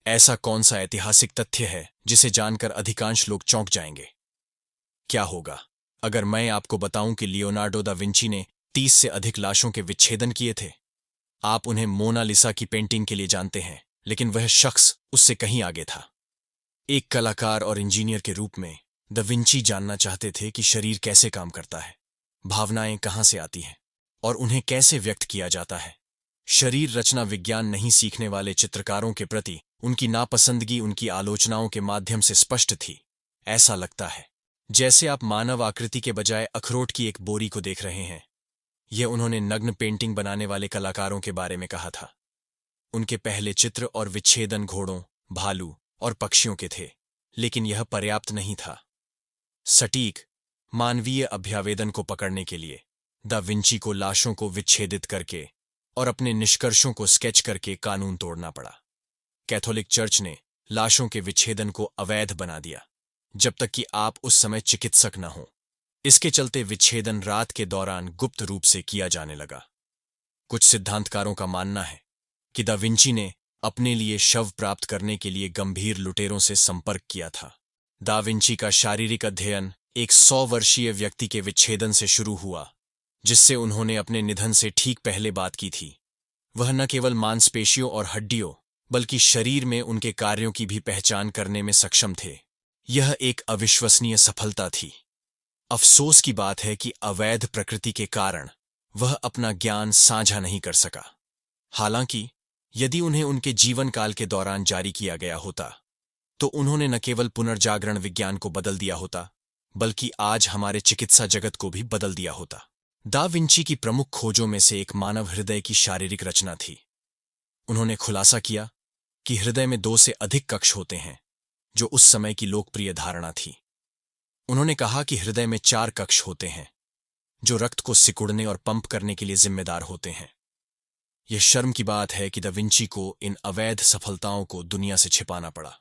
ऐसा कौन सा ऐतिहासिक तथ्य है जिसे जानकर अधिकांश लोग चौंक जाएंगे? क्या होगा अगर मैं आपको बताऊं कि लियोनार्डो दा विंची ने 30 से अधिक लाशों के विच्छेदन किए थे? आप उन्हें मोनालिसा की पेंटिंग के लिए जानते हैं, लेकिन वह शख्स उससे कहीं आगे था। एक कलाकार और इंजीनियर के रूप में दा विंची जानना चाहते थे कि शरीर कैसे काम करता है, भावनाएं कहां से आती हैं और उन्हें कैसे व्यक्त किया जाता है। शरीर रचना विज्ञान नहीं सीखने वाले चित्रकारों के प्रति उनकी नापसंदगी उनकी आलोचनाओं के माध्यम से स्पष्ट थी। ऐसा लगता है जैसे आप मानव आकृति के बजाय अखरोट की एक बोरी को देख रहे हैं। यह उन्होंने नग्न पेंटिंग बनाने वाले कलाकारों के बारे में कहा था। उनके पहले चित्र और विच्छेदन घोड़ों, भालू और पक्षियों के थे, लेकिन यह पर्याप्त नहीं था। सटीक मानवीय अभ्यावेदन को पकड़ने के लिए दा विंची को लाशों को विच्छेदित करके और अपने निष्कर्षों को स्केच करके कानून तोड़ना पड़ा। कैथोलिक चर्च ने लाशों के विच्छेदन को अवैध बना दिया जब तक कि आप उस समय चिकित्सक न हो। इसके चलते विच्छेदन रात के दौरान गुप्त रूप से किया जाने लगा। कुछ सिद्धांतकारों का मानना है कि दा विंची ने अपने लिए शव प्राप्त करने के लिए गंभीर लुटेरों से संपर्क किया था। दा विंची का शारीरिक अध्ययन एक 100 वर्षीय व्यक्ति के विच्छेदन से शुरू हुआ, जिससे उन्होंने अपने निधन से ठीक पहले बात की थी। वह न केवल मांसपेशियों और हड्डियों बल्कि शरीर में उनके कार्यों की भी पहचान करने में सक्षम थे। यह एक अविश्वसनीय सफलता थी। अफसोस की बात है कि अवैध प्रकृति के कारण वह अपना ज्ञान साझा नहीं कर सका। हालांकि यदि उन्हें उनके जीवन काल के दौरान जारी किया गया होता तो उन्होंने न केवल पुनर्जागरण विज्ञान को बदल दिया होता, बल्कि आज हमारे चिकित्सा जगत को भी बदल दिया होता। दा विंची की प्रमुख खोजों में से एक मानव हृदय की शारीरिक रचना थी। उन्होंने खुलासा किया कि हृदय में 2 से अधिक कक्ष होते हैं, जो उस समय की लोकप्रिय धारणा थी। उन्होंने कहा कि हृदय में 4 कक्ष होते हैं, जो रक्त को सिकुड़ने और पंप करने के लिए जिम्मेदार होते हैं। यह शर्म की बात है कि दा विंची को इन अवैध सफलताओं को दुनिया से छिपाना पड़ा।